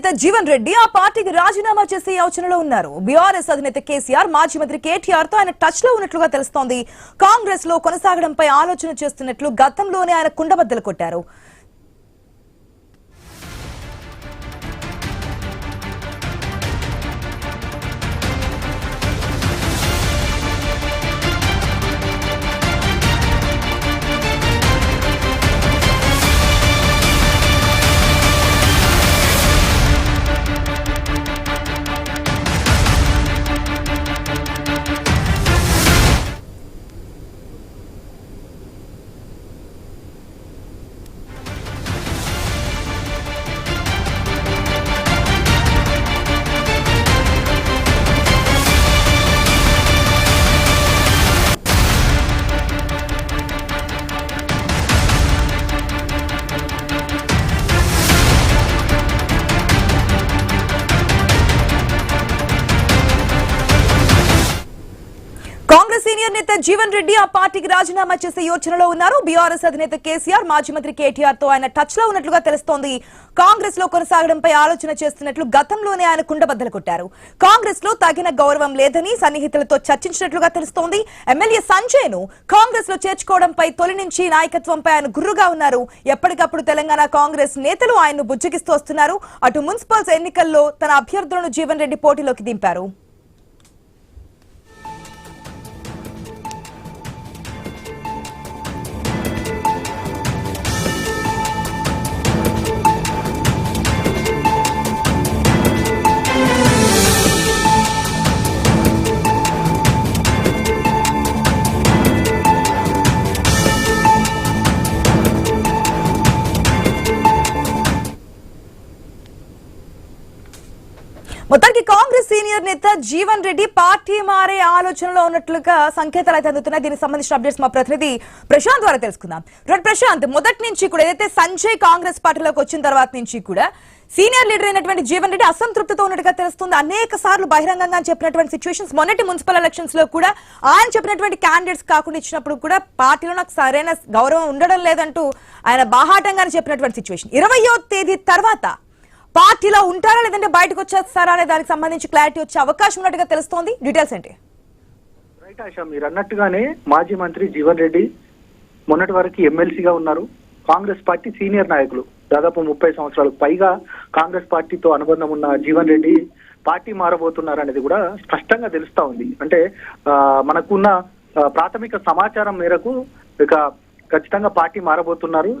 నేత జీవన్ రెడ్డి ఆ పార్టీకి రాజీనామా చేసే యోచనలో ఉన్నారు. బీఆర్ఎస్ అధినేత కేసీఆర్ మాజీ మంత్రి కేటీఆర్ తో ఆయన టచ్ లో ఉన్నట్లుగా తెలుస్తోంది. కాంగ్రెస్ లో కొనసాగడంపై ఆలోచన చేస్తున్నట్లు గతంలోనే ఆయన కుండబద్దలు కొట్టారు. కాంగ్రెస్ సీనియర్ నేత జీవన్ రెడ్డి ఆ పార్టీకి రాజీనామా చేసే యోచనలో ఉన్నారు. బీఆర్ఎస్ అధినేత కేసీఆర్ మాజీ మంత్రి కేటీఆర్ తో ఆయన టచ్ లో ఉన్నట్లుగా తెలుస్తోంది. కాంగ్రెస్ లో కొనసాగడంపై ఆలోచన చేస్తున్నట్లు గతంలోనే ఆయన కుండబద్దలు కొట్టారు. కాంగ్రెస్ లో తగిన గౌరవం లేదని సన్నిహితులతో చర్చించినట్లుగా తెలుస్తోంది. ఎమ్మెల్యే సంజయ్ ను కాంగ్రెస్ లో చేర్చుకోవడంపై తొలి నుంచి నాయకత్వంపై ఆయన గుర్రుగా ఉన్నారు. ఎప్పటికప్పుడు తెలంగాణ కాంగ్రెస్ నేతలు ఆయన్ను బుజ్జగిస్తూ వస్తున్నారు. అటు మున్సిపల్ ఎన్నికల్లో తన అభ్యర్థులను జీవన్ రెడ్డి పోటీలోకి దింపారు. మొత్తానికి కాంగ్రెస్ సీనియర్ నేత జీవన్ రెడ్డి పార్టీ మారే ఆలోచనలో ఉన్నట్లుగా సంకేతాలు అయితే అందుతున్నాయి. దీనికి సంబంధించిన అప్డేట్స్ మా ప్రతినిధి ప్రశాంత్ ద్వారా తెలుసుకుందాం. ప్రశాంత్, మొదటి నుంచి కూడా ఏదైతే సంజయ్ కాంగ్రెస్ పార్టీలోకి వచ్చిన తర్వాత నుంచి కూడా సీనియర్ లీడర్ అయినటువంటి జీవన్ రెడ్డి అసంతృప్తితో ఉన్నట్టుగా తెలుస్తుంది. అనేక సార్లు బహిరంగంగా చెప్పినటువంటి సిచ్యువేషన్స్, మొన్నటి మున్సిపల్ ఎలక్షన్స్ లో కూడా ఆయన చెప్పినటువంటి క్యాండిడేట్స్ కాకుండా ఇచ్చినప్పుడు కూడా పార్టీలో నాకు సరైన గౌరవం ఉండడం లేదంటూ ఆయన బాహాటంగానే చెప్పినటువంటి సిచ్యువేషన్. 20వ తేదీ తర్వాత పార్టీలో ఉంటారా లేదంటే బయటకు వచ్చేస్తారా అనే దానికి సంబంధించి క్లారిటీ వచ్చే అవకాశం ఉన్నట్టుగా తెలుస్తోంది. డీటెయిల్స్ ఏంటి? రైట్ ఆశా, మీరు అన్నట్టుగానే మాజీ మంత్రి జీవన్ రెడ్డి మొన్నటి వరకు ఎమ్మెల్సీగా ఉన్నారు. కాంగ్రెస్ పార్టీ సీనియర్ నాయకులు, దాదాపు 30 సంవత్సరాలకు పైగా కాంగ్రెస్ పార్టీతో అనుబంధం ఉన్న జీవన్ రెడ్డి పార్టీ మారబోతున్నారు అనేది కూడా స్పష్టంగా తెలుస్తా ఉంది. అంటే మనకున్న ప్రాథమిక సమాచారం మేరకు ఇక ఖచ్చితంగా పార్టీ మారబోతున్నారు.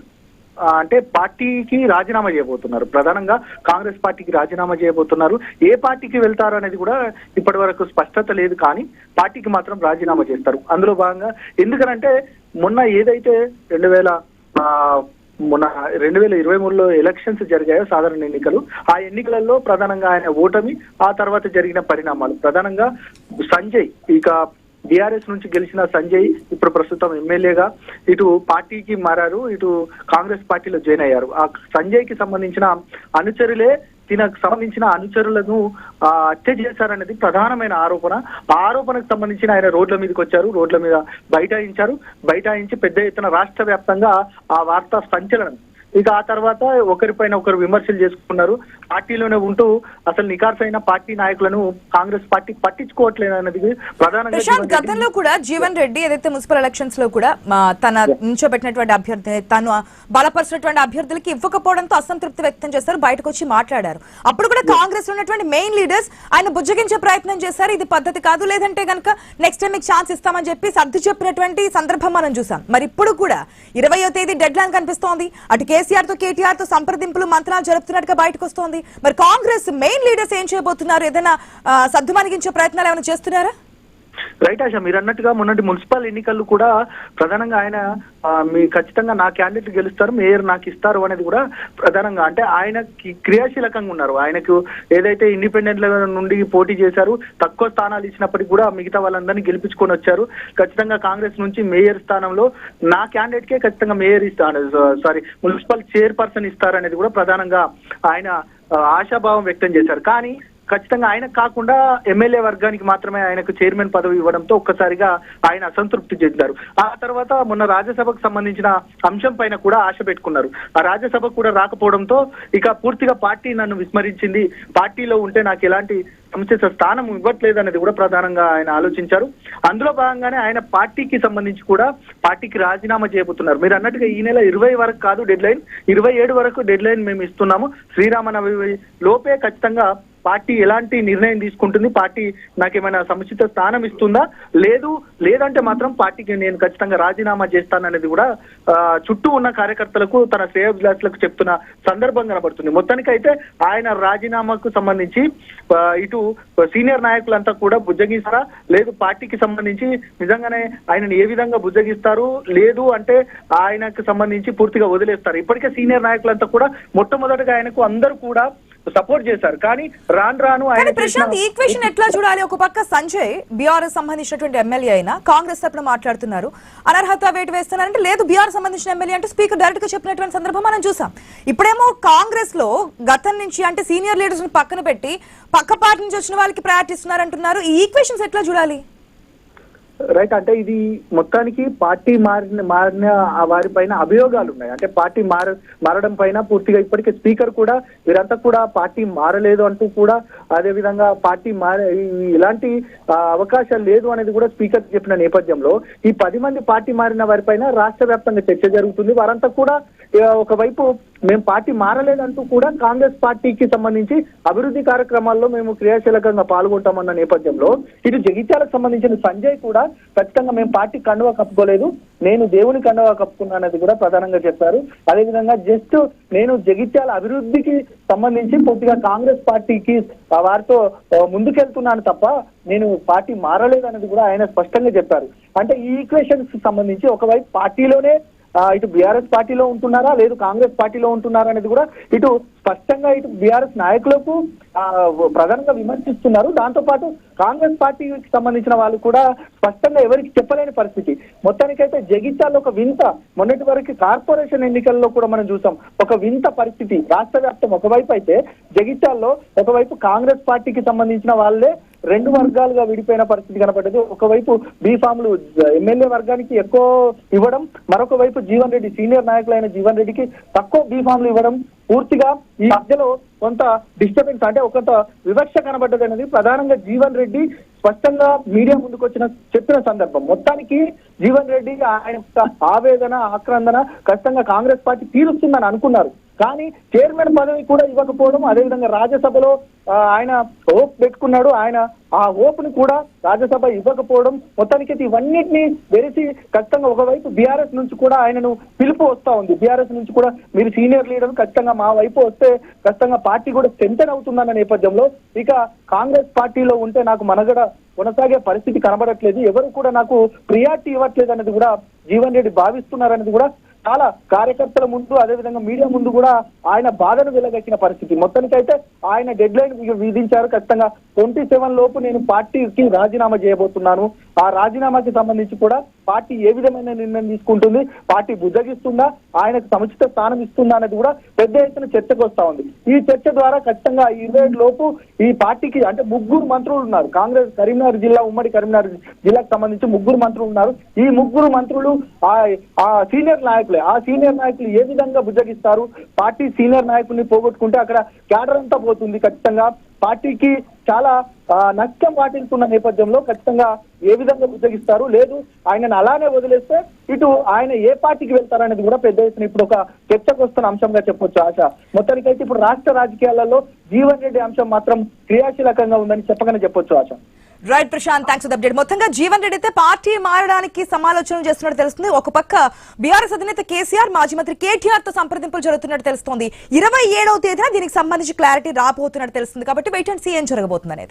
అంటే పార్టీకి రాజీనామా చేయబోతున్నారు. ప్రధానంగా కాంగ్రెస్ పార్టీకి రాజీనామా చేయబోతున్నారు. ఏ పార్టీకి వెళ్తారు అనేది కూడా ఇప్పటి వరకు స్పష్టత లేదు, కానీ పార్టీకి మాత్రం రాజీనామా చేస్తారు. అందులో భాగంగా ఎందుకనంటే మొన్న ఏదైతే 2023లో ఎలక్షన్స్ జరిగాయో, సాధారణ ఎన్నికలు, ఆ ఎన్నికలలో ప్రధానంగా ఆయన ఓటమి, ఆ తర్వాత జరిగిన పరిణామాలు, ప్రధానంగా సంజయ్, ఇక బీఆర్ఎస్ నుంచి గెలిచిన సంజయ్ ఇప్పుడు ప్రస్తుతం ఎమ్మెల్యేగా ఇటు పార్టీకి మారారు, ఇటు కాంగ్రెస్ పార్టీలో జాయిన్ అయ్యారు. ఆ సంజయ్ కి సంబంధించిన అనుచరులే దీనికి సంబంధించిన అనుచరులను హత్య చేశారనేది ప్రధానమైన ఆరోపణ. ఆ ఆరోపణకు సంబంధించిన ఆయన రోడ్ల మీదకి వచ్చారు, రోడ్ల మీద బైఠాయించి పెద్ద ఎత్తున రాష్ట్ర వ్యాప్తంగా ఆ వార్త సంచలనం. ఇక ఆ తర్వాత ఒకరిపైన ఒకరు విమర్శలు చేసుకున్నారు. పార్టీలోనే ఉంటూ అసలు నికార్సైన పార్టీ నాయకులను కాంగ్రెస్ పార్టీ పట్టించుకోవట్లేదు అన్నది ప్రధానంగా. గతంలో కూడా జీవన్ రెడ్డి ఏదైతే మున్సిపల్ ఎలక్షన్స్ లో కూడా తన నిల్చోబెట్టినటువంటి అభ్యర్థి, తను బలపరిచినటువంటి అభ్యర్థులకి ఇవ్వకపోవడంతో అసంతృప్తి వ్యక్తం చేశారు, బయటకు వచ్చి మాట్లాడారు. అప్పుడు కూడా కాంగ్రెస్ ఉన్నటువంటి మెయిన్ లీడర్స్ ఆయన బుజ్జగించే ప్రయత్నం చేశారు. ఇది పద్ధతి కాదు, లేదంటే కనుక నెక్స్ట్ టైం మీకు ఛాన్స్ ఇస్తామని చెప్పి సర్ది చెప్పినటువంటి సందర్భం మనం చూసాం. మరి ఇప్పుడు కూడా 20వ తేదీ డెడ్ లైన్ కనిపిస్తోంది. అటు కేసీఆర్ తో కేటీఆర్ తో సంప్రదింపులు మంత్రాలు జరుపుతున్నట్టుగా బయటకు వస్తోంది. మరి కాంగ్రెస్ మెయిన్ లీడర్స్ ఏం చేయబోతున్నారు? ఏదైనా సద్దుమణిగించే ప్రయత్నాలు ఏమైనా చేస్తున్నారా? రైట్ ఆశ, మీరు అన్నట్టుగా మొన్నటి మున్సిపల్ ఎన్నికల్లో కూడా ప్రధానంగా ఆయన మీ ఖచ్చితంగా నా క్యాండిడేట్ గెలుస్తారు, మేయర్ నాకు ఇస్తారు అనేది కూడా ప్రధానంగా, అంటే ఆయన క్రియాశీలకంగా ఉన్నారు. ఆయనకు ఏదైతే ఇండిపెండెంట్ నుండి పోటీ చేశారు, తక్కువ స్థానాలు ఇచ్చినప్పటికీ కూడా మిగతా వాళ్ళందరినీ గెలిపించుకొని వచ్చారు. ఖచ్చితంగా కాంగ్రెస్ నుంచి మేయర్ స్థానంలో నా క్యాండిడేట్ కే ఖచ్చితంగా మేయర్ ఇస్తాను, మున్సిపల్ చైర్పర్సన్ ఇస్తారనేది కూడా ప్రధానంగా ఆయన ఆశాభావం వ్యక్తం చేశారు. కానీ ఖచ్చితంగా ఆయనకు కాకుండా ఎమ్మెల్యే వర్గానికి మాత్రమే ఆయనకు చైర్మన్ పదవి ఇవ్వడంతో ఒక్కసారిగా ఆయన అసంతృప్తి చెందారు. ఆ తర్వాత మొన్న రాజ్యసభకు సంబంధించిన అంశం పైన కూడా ఆశ పెట్టుకున్నారు. ఆ రాజ్యసభకు కూడా రాకపోవడంతో ఇక పూర్తిగా పార్టీ నన్ను విస్మరించింది, పార్టీలో ఉంటే నాకు ఎలాంటి సముచిత స్థానం ఇవ్వట్లేదు అనేది కూడా ప్రధానంగా ఆయన ఆలోచించారు. అందులో భాగంగానే ఆయన పార్టీకి సంబంధించి కూడా పార్టీకి రాజీనామా చేయబోతున్నారు. మీరు అన్నట్టుగా ఈ నెల 20 వరకు కాదు డెడ్ లైన్, 27 వరకు డెడ్ లైన్ మేము ఇస్తున్నాము. శ్రీరామనవమి లోపే ఖచ్చితంగా పార్టీ ఎలాంటి నిర్ణయం తీసుకుంటుంది, పార్టీ నాకేమైనా సముచిత స్థానం ఇస్తుందా, లేదంటే మాత్రం పార్టీకి నేను ఖచ్చితంగా రాజీనామా చేస్తాననేది కూడా చుట్టూ ఉన్న కార్యకర్తలకు తన శ్రేయోభిలాషులకు చెప్తున్న సందర్భం కనబడుతుంది. మొత్తానికైతే ఆయన రాజీనామాకు సంబంధించి ఇటు సీనియర్ నాయకులంతా కూడా బుజ్జగిస్తారా, లేదు పార్టీకి సంబంధించి నిజంగానే ఆయనను ఏ విధంగా బుజ్జగిస్తారు, లేదు అంటే ఆయనకు సంబంధించి పూర్తిగా వదిలేస్తారు. ఇప్పటికే సీనియర్ నాయకులంతా కూడా మొట్టమొదటిగా ఆయనకు అందరూ కూడా సపోర్ట్ చేశారు. కానీ రాను ఆయన ప్రశాంత్ ఈ ఈక్వేషన్ ఎట్లా చూడాలి? ఒక పక్క సంజయ్ బీఆర్ఎస్ సంబంధించినటువంటి ఎమ్మెల్యే అయినా కాంగ్రెస్ తరపున మాట్లాడుతున్నారు, అనర్హత వేటు వేస్తున్నారంటే లేదు బీఆర్ సంబంధించిన ఎమ్మెల్యే అంటే స్పీకర్ డైరెక్ట్ గా చెప్పినటువంటి సందర్భం మనం చూసాం. ఇప్పుడేమో కాంగ్రెస్ లో గతం నుంచి అంటే సీనియర్ లీడర్స్ ని పక్కన పెట్టి పక్క పార్టీ నుంచి వచ్చిన వాళ్ళకి ప్రయారిటీ ఇస్తున్నారంటున్నారు. ఈ ఈక్వేషన్స్ ఎట్లా చూడాలి? రైట్, అంటే ఇది మొత్తానికి పార్టీ మారిన వారి పైన అభియోగాలు ఉన్నాయి. అంటే పార్టీ మారడం పైన పూర్తిగా ఇప్పటికే స్పీకర్ కూడా వీరంతా కూడా పార్టీ మారలేదు అంటూ కూడా, అదే విధంగా పార్టీ ఇలాంటి అవకాశాలు లేదు అనేది కూడా స్పీకర్ చెప్పిన నేపథ్యంలో ఈ 10 మంది పార్టీ మారిన వారి పైన రాష్ట్ర వ్యాప్తంగా చర్చ జరుగుతుంది. వారంతా కూడా ఒకవైపు మేము పార్టీ మారలేదంటూ కూడా కాంగ్రెస్ పార్టీకి సంబంధించి అభివృద్ధి కార్యక్రమాల్లో మేము క్రియాశీలకంగా పాల్గొంటామన్న నేపథ్యంలో ఇటు జగిత్యాలకు సంబంధించిన సంజయ్ కూడా ఖచ్చితంగా మేము పార్టీ కండువా కప్పుకోలేదు, నేను దేవుని కండువా కప్పుకున్నా అనేది కూడా ప్రధానంగా చెప్పారు. అదేవిధంగా జస్ట్ నేను జగిత్యాల అభివృద్ధికి సంబంధించి పూర్తిగా కాంగ్రెస్ పార్టీకి వారితో ముందుకెళ్తున్నాను తప్ప నేను పార్టీ మారలేదు అనేది కూడా ఆయన స్పష్టంగా చెప్పారు. అంటే ఈ ఈక్వేషన్స్ సంబంధించి ఒకవైపు పార్టీలోనే ఇటు బీఆర్ఎస్ పార్టీలో ఉంటున్నారా, లేదు కాంగ్రెస్ పార్టీలో ఉంటున్నారా అనేది కూడా ఇటు స్పష్టంగా ఇటు బీఆర్ఎస్ నాయకులకు ప్రధానంగా విమర్శిస్తున్నారు. దాంతో పాటు కాంగ్రెస్ పార్టీకి సంబంధించిన వాళ్ళు కూడా స్పష్టంగా ఎవరికి చెప్పలేని పరిస్థితి. మొత్తానికైతే జగిత్యాల్లో ఒక వింత, మొన్నటి వరకు కార్పొరేషన్ ఎన్నికల్లో కూడా మనం చూసాం ఒక వింత పరిస్థితి. రాష్ట్ర వ్యాప్తం ఒకవైపు అయితే జగిత్యాల్లో ఒకవైపు కాంగ్రెస్ పార్టీకి సంబంధించిన వాళ్ళే 2 వర్గాలుగా విడిపోయిన పరిస్థితి కనపడ్డది. ఒకవైపు బీఫామ్లు ఎమ్మెల్యే వర్గానికి ఎక్కువ ఇవ్వడం, మరొక వైపు జీవన్ రెడ్డి సీనియర్ నాయకులైన జీవన్ రెడ్డికి తక్కువ బీఫామ్లు ఇవ్వడం, పూర్తిగా ఈ మధ్యలో కొంత డిస్టర్బెన్స్ అంటే కొంత వివక్ష కనబడ్డది అనేది ప్రధానంగా జీవన్ రెడ్డి స్పష్టంగా మీడియా ముందుకు చెప్పిన సందర్భం. మొత్తానికి జీవన్ రెడ్డి ఆయన ఆవేదన ఆక్రందన ఖచ్చితంగా కాంగ్రెస్ పార్టీ తీరుస్తుందని అనుకున్నారు. కానీ చైర్మన్ పదవి కూడా ఇవ్వకపోవడం, అదేవిధంగా రాజ్యసభలో ఆయన హోప్ పెట్టుకున్నాడు, ఆయన ఆ హోప్ ని కూడా రాజ్యసభ ఇవ్వకపోవడం, మొత్తానికి ఇవన్నిటిని వెరిసి ఖచ్చితంగా ఒకవైపు బీఆర్ఎస్ నుంచి కూడా ఆయనను పిలుపు వస్తా ఉంది. బీఆర్ఎస్ నుంచి కూడా మీరు సీనియర్ లీడర్ ఖచ్చితంగా మా వైపు వస్తే ఖచ్చితంగా పార్టీ కూడా స్ట్రెంథెన్ అవుతుందన్న నేపథ్యంలో ఇక కాంగ్రెస్ పార్టీలో ఉంటే నాకు మనగడ కొనసాగే పరిస్థితి కనబడట్లేదు, ఎవరు కూడా నాకు ప్రియారిటీ ఇవ్వట్లేదు అనేది కూడా జీవన్ రెడ్డి భావిస్తున్నారనేది కూడా చాలా కార్యకర్తల ముందు అదేవిధంగా మీడియా ముందు కూడా ఆయన బాధను వెలగక్కిన పరిస్థితి. మొత్తానికైతే ఆయన డెడ్ లైన్ విధించారు. ఖచ్చితంగా 27 లోపు నేను పార్టీకి రాజీనామా చేయబోతున్నాను. ఆ రాజీనామాకి సంబంధించి కూడా పార్టీ ఏ విధమైన నిర్ణయం తీసుకుంటుంది, పార్టీ బుజ్జగిస్తుందా, ఆయనకు సముచిత స్థానం ఇస్తుందా అనేది కూడా పెద్ద ఎత్తున చర్చకు వస్తా ఉంది. ఈ చర్చ ద్వారా ఖచ్చితంగా 27 లోపు ఈ పార్టీకి అంటే 3 మంత్రులు ఉన్నారు. కాంగ్రెస్ కరీంనగర్ జిల్లా, ఉమ్మడి కరీంనగర్ జిల్లాకు సంబంధించి 3 మంత్రులు ఉన్నారు. ఈ 3 మంత్రులు ఆ సీనియర్ నాయకులే. ఆ సీనియర్ నాయకులు ఏ విధంగా బుజ్జగిస్తారు, పార్టీ సీనియర్ నాయకుల్ని పోగొట్టుకుంటే అక్కడ క్యాడర్ అంతా పోతుంది. ఖచ్చితంగా పార్టీకి చాలా నష్టం వాటిల్తున్న నేపథ్యంలో ఖచ్చితంగా ఏ విధంగా బుజ్జగిస్తారు, లేదు ఆయనను అలానే వదిలేస్తే ఇటు ఆయన ఏ పార్టీకి వెళ్తారనేది కూడా పెద్ద ఎత్తున ఇప్పుడు ఒక చర్చకు వస్తున్న అంశంగా చెప్పొచ్చు ఆశ. మొత్తానికైతే ఇప్పుడు రాష్ట్ర రాజకీయాలలో జీవన్ రెడ్డి అంశం మాత్రం క్రియాశీలకంగా ఉందని చెప్పగానే చెప్పొచ్చు Asha. Right Prashanth, thanks for the update. మొత్తంగా జీవన్ రెడ్డి అయితే పార్టీ మారడానికి సమాలోచనలు చేస్తున్నట్టు తెలుస్తుంది. ఒక పక్క బీఆర్ఎస్ అధినేత కేసీఆర్, మాజీ మంత్రి కేటీఆర్ తో సంప్రదింపులు జరుగుతున్నట్టు తెలుస్తుంది. 27వ తేదీన దీనికి సంబంధించి క్లారిటీ రాబోతున్నట్టు తెలుస్తుంది. కాబట్టి వెయిట్ అండ్ సీ ఏం జరగబోతుంది అనేది.